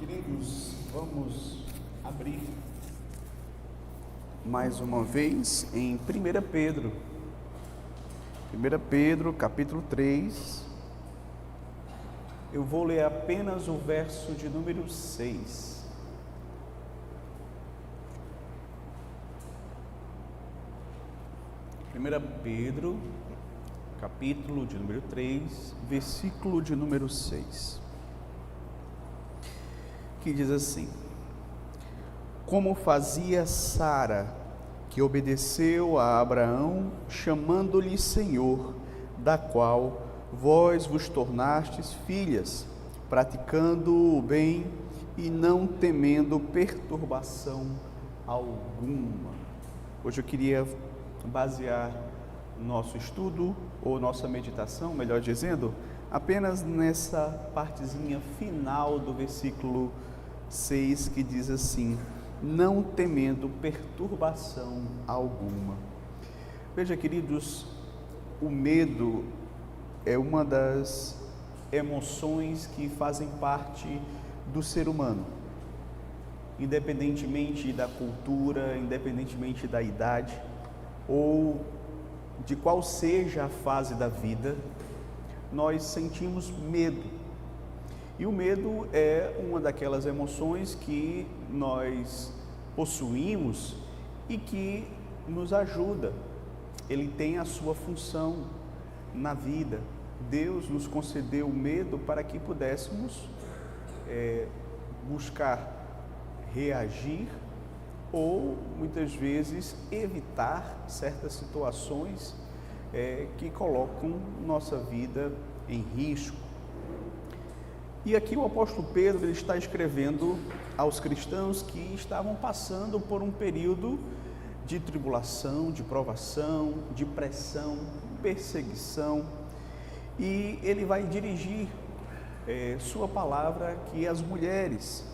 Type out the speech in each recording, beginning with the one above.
Queridos, vamos abrir mais uma vez em 1 Pedro. 1 Pedro, capítulo 3. Eu vou ler apenas o verso de número 6. Primeira Pedro, capítulo de número 3, versículo de número 6. Que diz assim: como fazia Sara, que obedeceu a Abraão, chamando-lhe Senhor, da qual vós vos tornastes filhas, praticando o bem e não temendo perturbação alguma. Hoje eu queria basear nosso estudo, ou nossa meditação, melhor dizendo, apenas nessa partezinha final do versículo 6, que diz assim: não temendo perturbação alguma. Veja, queridos, o medo é uma das emoções que fazem parte do ser humano, independentemente da cultura, independentemente da idade, ou de qual seja a fase da vida, nós sentimos medo. E o medo é uma daquelas emoções que nós possuímos e que nos ajuda. Ele tem a sua função na vida. Deus nos concedeu o medo para que pudéssemos buscar reagir ou, muitas vezes, evitar certas situações que colocam nossa vida em risco. E aqui o apóstolo Pedro, ele está escrevendo aos cristãos que estavam passando por um período de tribulação, de provação, de pressão, perseguição, e ele vai dirigir sua palavra aqui às mulheres,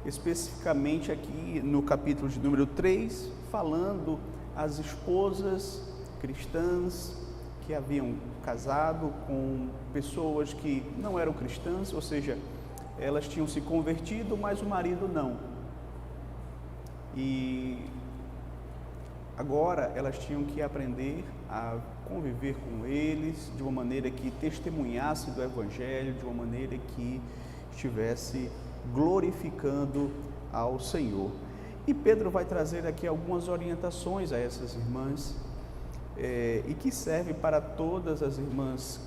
especificamente aqui no capítulo de número 3, falando às esposas cristãs que haviam casado com pessoas que não eram cristãs, ou seja, elas tinham se convertido, mas o marido não. E agora elas tinham que aprender a conviver com eles de uma maneira que testemunhasse do Evangelho, de uma maneira que estivesse glorificando ao Senhor. E Pedro vai trazer aqui algumas orientações a essas irmãs, e que serve para todas as irmãs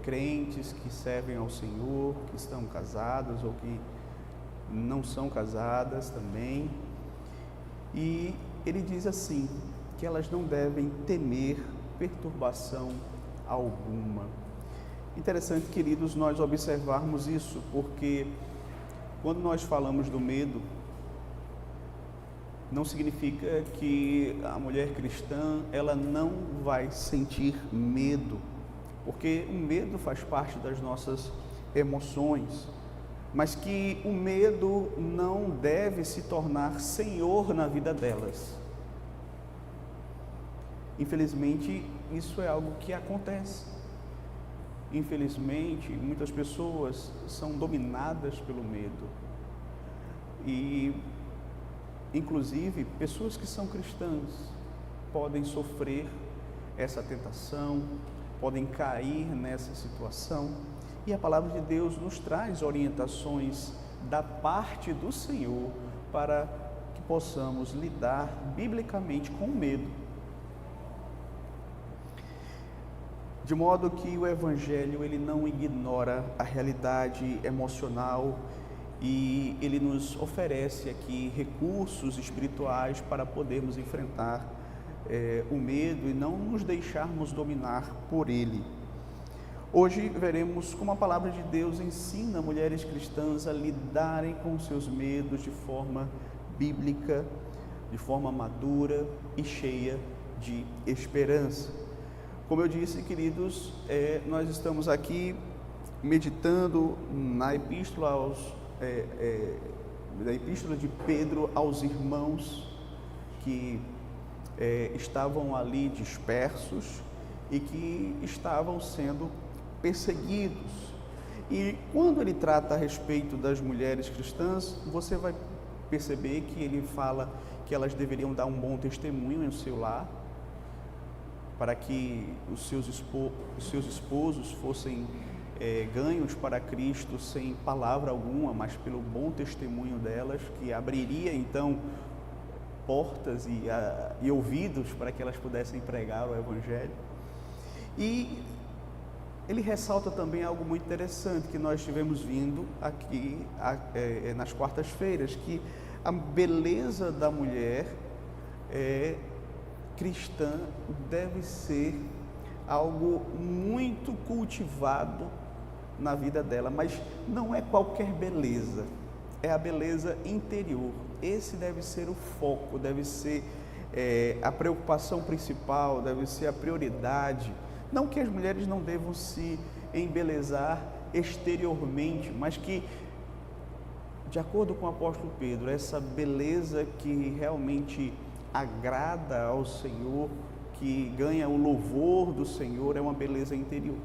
crentes que servem ao Senhor, que estão casadas ou que não são casadas também. E ele diz assim, que elas não devem temer perturbação alguma. Interessante, queridos, nós observarmos isso, porque quando nós falamos do medo, não significa que a mulher cristã, ela não vai sentir medo, porque o medo faz parte das nossas emoções, mas que o medo não deve se tornar senhor na vida delas. Infelizmente, isso é algo que acontece. Infelizmente, muitas pessoas são dominadas pelo medo, e inclusive, pessoas que são cristãs podem sofrer essa tentação, podem cair nessa situação, e a palavra de Deus nos traz orientações da parte do Senhor para que possamos lidar biblicamente com o medo, de modo que o Evangelho, ele não ignora a realidade emocional, e ele nos oferece aqui recursos espirituais para podermos enfrentar o medo e não nos deixarmos dominar por ele. Hoje veremos como a palavra de Deus ensina mulheres cristãs a lidarem com seus medos de forma bíblica, de forma madura e cheia de esperança. Como eu disse, queridos, nós estamos aqui meditando na epístola da epístola de Pedro aos irmãos que estavam ali dispersos e que estavam sendo perseguidos. E quando ele trata a respeito das mulheres cristãs, você vai perceber que ele fala que elas deveriam dar um bom testemunho em seu lar, para que os seus esposos fossem ganhos para Cristo sem palavra alguma, mas pelo bom testemunho delas, que abriria então portas e ouvidos para que elas pudessem pregar o Evangelho. E ele ressalta também algo muito interessante que nós estivemos vindo aqui nas quartas-feiras, que a beleza da mulher cristã deve ser algo muito cultivado na vida dela, mas não é qualquer beleza, é a beleza interior. Esse deve ser o foco, deve ser a preocupação principal, deve ser a prioridade. Não que as mulheres não devam se embelezar exteriormente, mas que, de acordo com o apóstolo Pedro, essa beleza que realmente agrada ao Senhor, que ganha o louvor do Senhor, é uma beleza interior.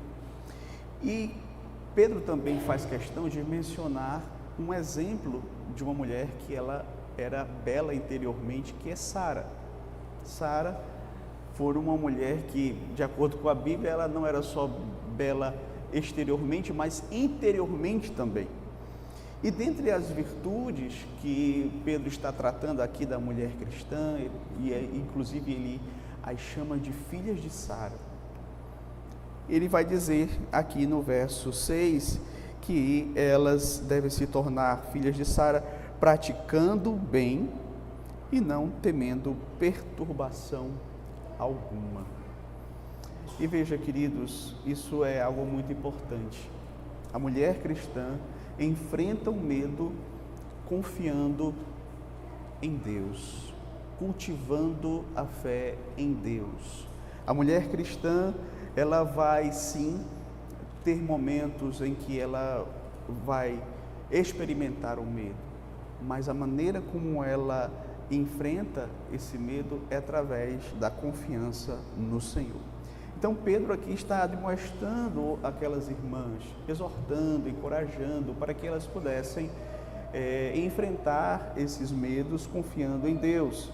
E Pedro também faz questão de mencionar um exemplo de uma mulher que ela era bela interiormente, que é Sara. Sara foi uma mulher que, de acordo com a Bíblia, ela não era só bela exteriormente, mas interiormente também. E dentre as virtudes que Pedro está tratando aqui da mulher cristã, inclusive ele as chama de filhas de Sara. Ele vai dizer aqui no verso 6 que elas devem se tornar filhas de Sara praticando o bem e não temendo perturbação alguma. E veja, queridos, isso é algo muito importante. A mulher cristã enfrenta o medo confiando em Deus, cultivando a fé em Deus. A mulher cristã, ela vai sim ter momentos em que ela vai experimentar o medo, mas a maneira como ela enfrenta esse medo é através da confiança no Senhor. Então Pedro aqui está demonstrando aquelas irmãs, exortando, encorajando para que elas pudessem enfrentar esses medos confiando em Deus.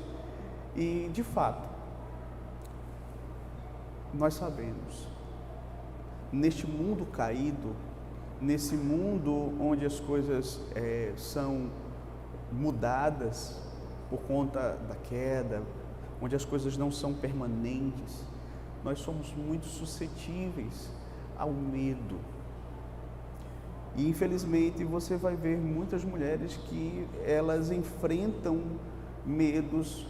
E de fato, nós sabemos, neste mundo caído, nesse mundo onde as coisas são mudadas por conta da queda, onde as coisas não são permanentes, nós somos muito suscetíveis ao medo. E infelizmente você vai ver muitas mulheres que elas enfrentam medos,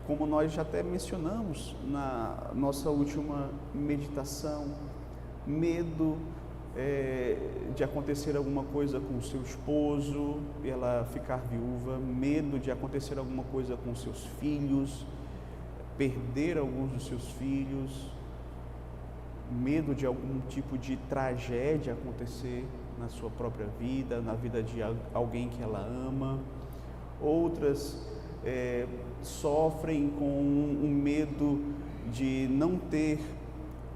como nós já até mencionamos na nossa última meditação, medo de acontecer alguma coisa com o seu esposo, ela ficar viúva, medo de acontecer alguma coisa com seus filhos, perder alguns dos seus filhos, medo de algum tipo de tragédia acontecer na sua própria vida, na vida de alguém que ela ama. Outras sofrem com um medo de não ter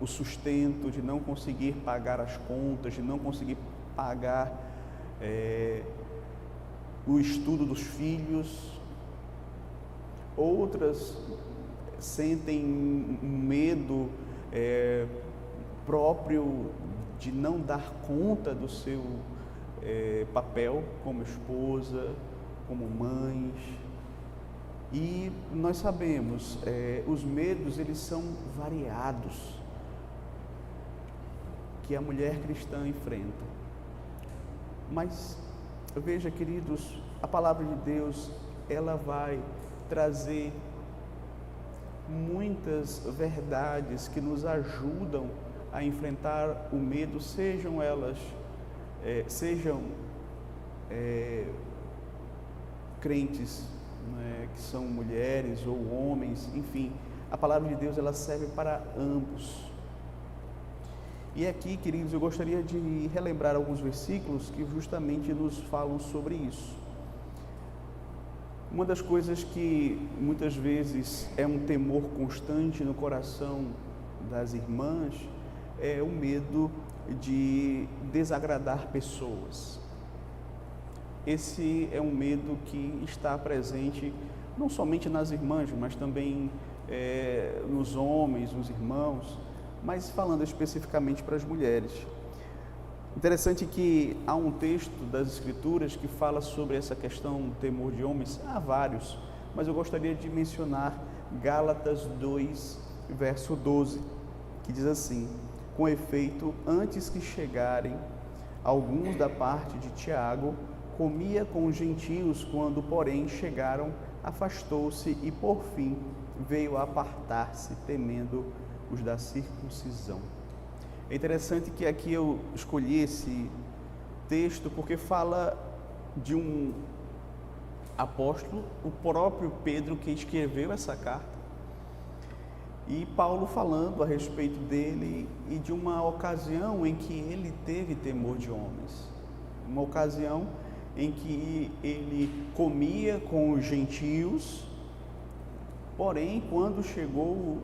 o sustento, de não conseguir pagar as contas, de não conseguir pagar o estudo dos filhos. Outras sentem um medo próprio de não dar conta do seu papel como esposa, como mães. E nós sabemos, os medos eles são variados, que a mulher cristã enfrenta. Mas veja, queridos, a palavra de Deus, ela vai trazer muitas verdades que nos ajudam a enfrentar o medo, sejam elas crentes, né, que são mulheres ou homens, enfim, a palavra de Deus ela serve para ambos. E aqui, queridos, eu gostaria de relembrar alguns versículos que justamente nos falam sobre isso. Uma das coisas que muitas vezes é um temor constante no coração das irmãs é o medo de desagradar pessoas. Esse é um medo que está presente não somente nas irmãs, mas também nos homens, nos irmãos, mas falando especificamente para as mulheres. Interessante que há um texto das Escrituras que fala sobre essa questão do temor de homens. Há vários, mas eu gostaria de mencionar Gálatas 2, verso 12, que diz assim: com efeito, antes que chegarem alguns da parte de Tiago, comia com os gentios, quando, porém, chegaram, afastou-se e, por fim, veio a apartar-se, temendo os da circuncisão. É interessante que aqui eu escolhi esse texto porque fala de um apóstolo, o próprio Pedro, que escreveu essa carta, e Paulo falando a respeito dele e de uma ocasião em que ele teve temor de homens, uma ocasião em que ele comia com os gentios, porém, quando chegou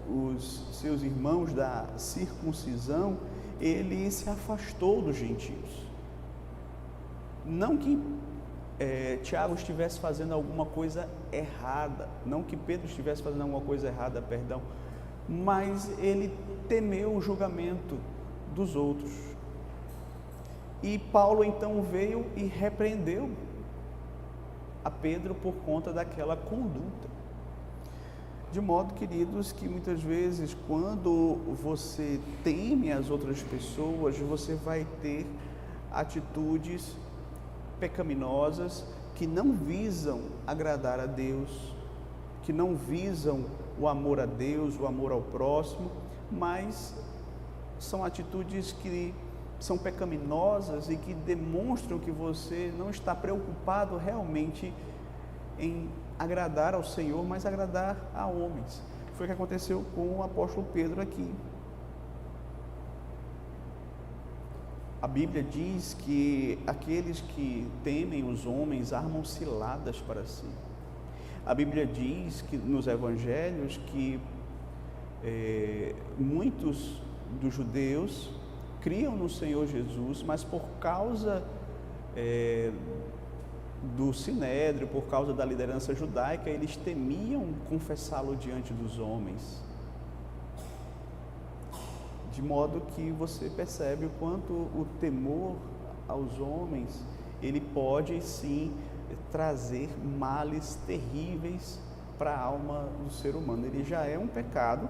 os seus irmãos da circuncisão, ele se afastou dos gentios. Não que Tiago estivesse fazendo alguma coisa errada, não que Pedro estivesse fazendo alguma coisa errada, perdão, mas ele temeu o julgamento dos outros. E Paulo então veio e repreendeu a Pedro por conta daquela conduta. De modo, queridos, que muitas vezes quando você teme as outras pessoas, você vai ter atitudes pecaminosas que não visam agradar a Deus, que não visam o amor a Deus, o amor ao próximo, mas são atitudes que são pecaminosas e que demonstram que você não está preocupado realmente em agradar ao Senhor, mas agradar a homens. Foi o que aconteceu com o apóstolo Pedro aqui. A Bíblia diz que aqueles que temem os homens armam ciladas para si. A Bíblia diz que nos evangelhos que muitos dos judeus criam no Senhor Jesus, mas por causa do sinédrio, por causa da liderança judaica, eles temiam confessá-lo diante dos homens. De modo que você percebe o quanto o temor aos homens, ele pode sim trazer males terríveis para a alma do ser humano. Ele já é um pecado,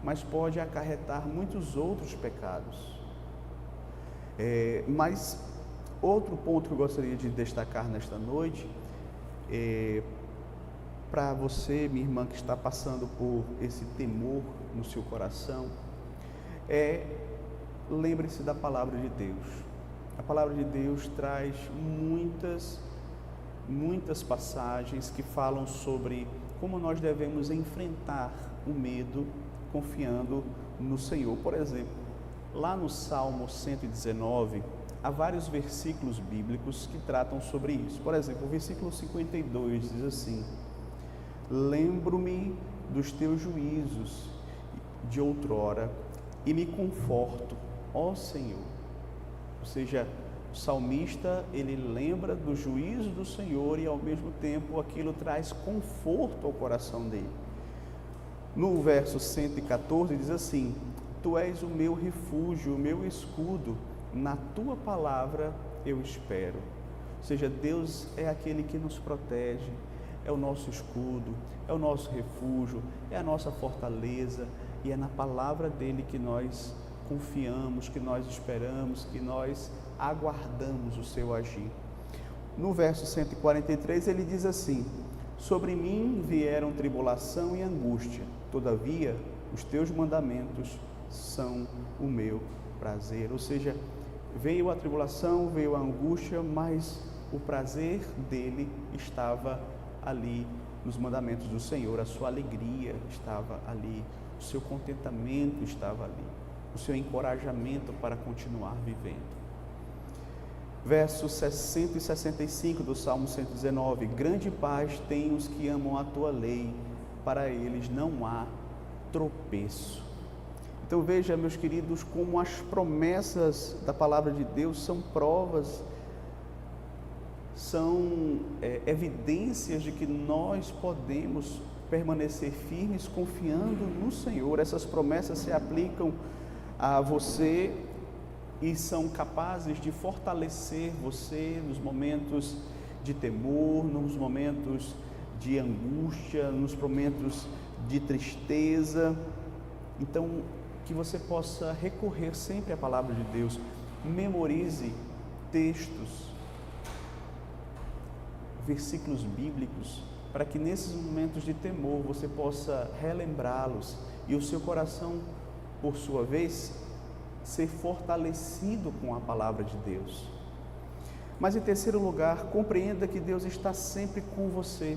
mas pode acarretar muitos outros pecados. Mas outro ponto que eu gostaria de destacar nesta noite, para você, minha irmã, que está passando por esse temor no seu coração, lembre-se da palavra de Deus. A palavra de Deus traz muitas passagens que falam sobre como nós devemos enfrentar o medo confiando no Senhor. Por exemplo, lá no Salmo 119, há vários versículos bíblicos que tratam sobre isso. Por exemplo, o versículo 52 diz assim: lembro-me dos teus juízos de outrora e me conforto, ó Senhor. Ou seja, o salmista, ele lembra do juízo do Senhor e ao mesmo tempo aquilo traz conforto ao coração dele. No verso 114 diz assim: tu és o meu refúgio, o meu escudo, na tua palavra eu espero. Ou seja, Deus é aquele que nos protege, é o nosso escudo, é o nosso refúgio, é a nossa fortaleza, e é na palavra dele que nós confiamos, que nós esperamos, que nós aguardamos o seu agir. No verso 143 ele diz assim: sobre mim vieram tribulação e angústia, todavia os teus mandamentos são o meu prazer. Ou seja, veio a tribulação, veio a angústia, mas o prazer dele estava ali nos mandamentos do Senhor, a sua alegria estava ali, o seu contentamento estava ali, o seu encorajamento para continuar vivendo. Versos 60 e 65 do Salmo 119: grande paz têm os que amam a tua lei, para eles não há tropeço. Então veja, meus queridos, como as promessas da palavra de Deus são provas, são evidências de que nós podemos permanecer firmes confiando no Senhor. Essas promessas se aplicam a você e são capazes de fortalecer você nos momentos de temor, nos momentos de angústia, nos momentos de tristeza. Então, que você possa recorrer sempre à palavra de Deus. Memorize textos, versículos bíblicos, para que nesses momentos de temor você possa relembrá-los e o seu coração, por sua vez, ser fortalecido com a palavra de Deus. Mas em terceiro lugar, compreenda que Deus está sempre com você.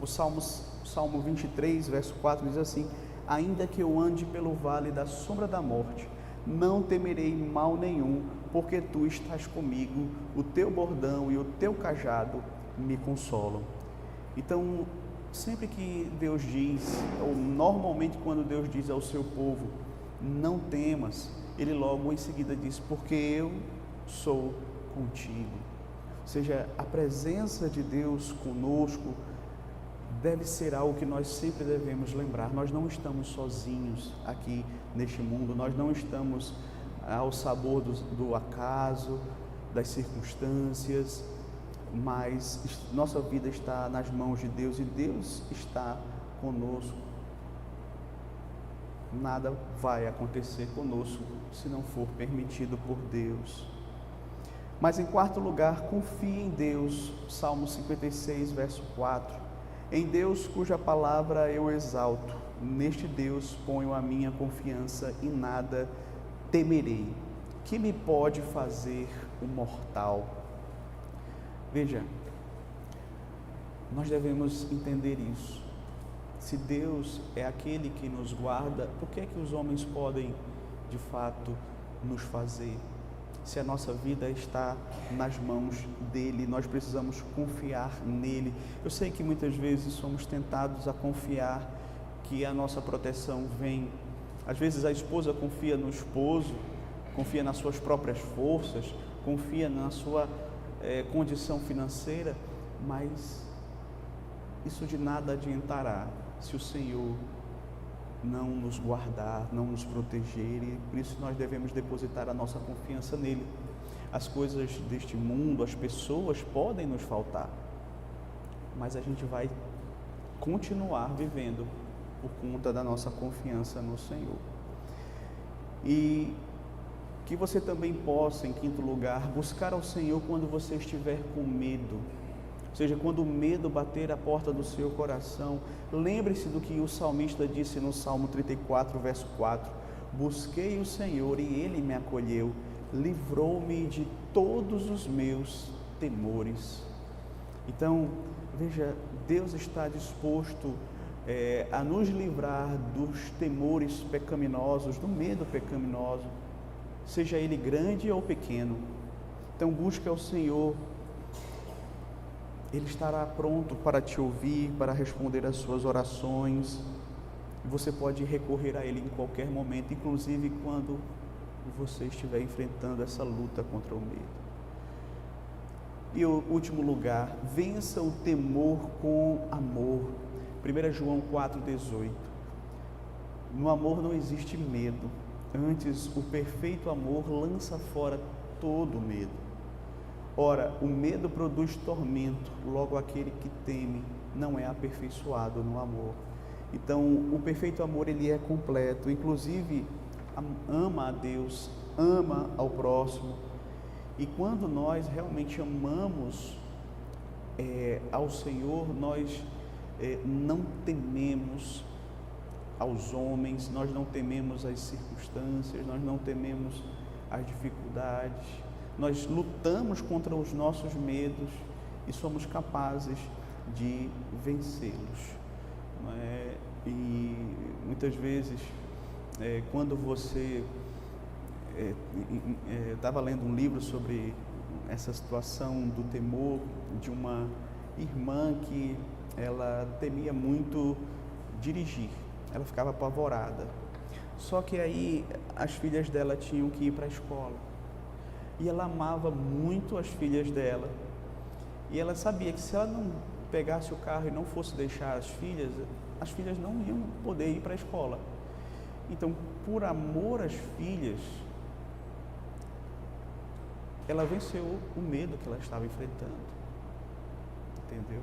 O Salmo 23, verso 4 diz assim: ainda que eu ande pelo vale da sombra da morte, não temerei mal nenhum, porque tu estás comigo, o teu bordão e o teu cajado me consolam. Então, sempre que Deus diz, ou normalmente quando Deus diz ao seu povo, não temas, Ele logo em seguida diz, porque eu sou contigo. Ou seja, a presença de Deus conosco deve ser algo que nós sempre devemos lembrar. Nós não estamos sozinhos aqui neste mundo, nós não estamos ao sabor do acaso, das circunstâncias, mas nossa vida está nas mãos de Deus e Deus está conosco. Nada vai acontecer conosco se não for permitido por Deus. Mas em quarto lugar, confie em Deus. Salmo 56, verso 4. Em Deus cuja palavra eu exalto, neste Deus ponho a minha confiança e nada temerei. Que me pode fazer o mortal? Veja, nós devemos entender isso. Se Deus é aquele que nos guarda, o que é que os homens podem, de fato, nos fazer? Se a nossa vida está nas mãos dEle, nós precisamos confiar nele. Eu sei que muitas vezes somos tentados a confiar que a nossa proteção vem. Às vezes a esposa confia no esposo, confia nas suas próprias forças, confia na sua condição financeira, mas isso de nada adiantará se o Senhor não nos guardar, não nos proteger, e por isso nós devemos depositar a nossa confiança nele. As coisas deste mundo, as pessoas podem nos faltar, mas a gente vai continuar vivendo por conta da nossa confiança no Senhor. E que você também possa, em quinto lugar, buscar ao Senhor quando você estiver com medo. Ou seja, quando o medo bater a porta do seu coração, lembre-se do que o salmista disse no Salmo 34, verso 4. Busquei o Senhor e Ele me acolheu, livrou-me de todos os meus temores. Então, veja, Deus está disposto a nos livrar dos temores pecaminosos, do medo pecaminoso, seja ele grande ou pequeno. Então busque ao Senhor, Ele estará pronto para te ouvir, para responder às suas orações. Você pode recorrer a Ele em qualquer momento, inclusive quando você estiver enfrentando essa luta contra o medo. E o último lugar, vença o temor com amor. 1 João 4,18. No amor não existe medo, antes o perfeito amor lança fora todo medo. Ora, o medo produz tormento, logo aquele que teme não é aperfeiçoado no amor. Então, o perfeito amor, ele é completo, inclusive ama a Deus, ama ao próximo. E quando nós realmente amamos ao Senhor, nós não tememos aos homens, nós não tememos as circunstâncias, nós não tememos as dificuldades, nós lutamos contra os nossos medos e somos capazes de vencê-los. Não é? E muitas vezes, quando você... estava lendo um livro sobre essa situação do temor de uma irmã que ela temia muito dirigir, ela ficava apavorada. Só que aí as filhas dela tinham que ir para a escola. E ela amava muito as filhas dela. E ela sabia que se ela não pegasse o carro e não fosse deixar as filhas não iam poder ir para a escola. Então, por amor às filhas, ela venceu o medo que ela estava enfrentando. Entendeu?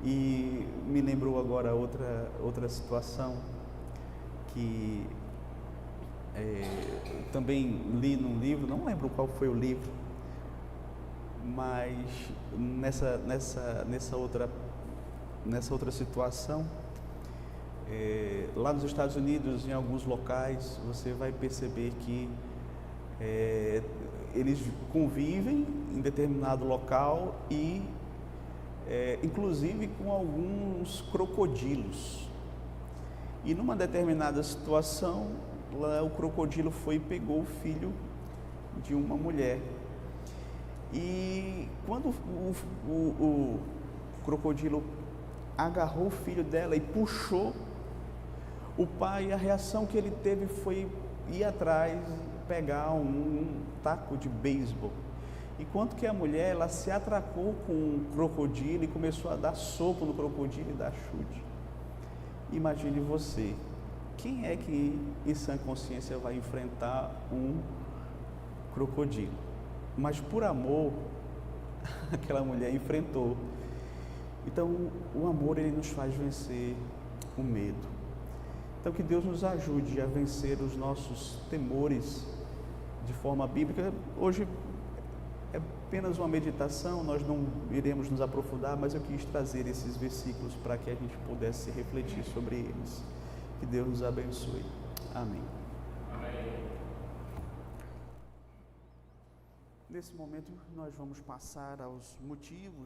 E me lembrou agora outra situação que também li num livro, não lembro qual foi o livro, mas nessa outra situação, lá nos Estados Unidos, em alguns locais, você vai perceber que eles convivem em determinado local e inclusive com alguns crocodilos. E numa determinada situação, lá o crocodilo foi e pegou o filho de uma mulher. E quando o crocodilo agarrou o filho dela e puxou, o pai, a reação que ele teve foi ir atrás, pegar um taco de beisebol. Enquanto que a mulher, ela se atracou com o crocodilo e começou a dar soco no crocodilo e dar chute. Imagine você, quem é que em sã consciência vai enfrentar um crocodilo? Mas por amor, aquela mulher enfrentou. Então, o amor, ele nos faz vencer o medo. Então, que Deus nos ajude a vencer os nossos temores de forma bíblica. Hoje é apenas uma meditação, nós não iremos nos aprofundar, mas eu quis trazer esses versículos para que a gente pudesse refletir sobre eles. Que Deus nos abençoe. Amém. Nesse momento, nós vamos passar aos motivos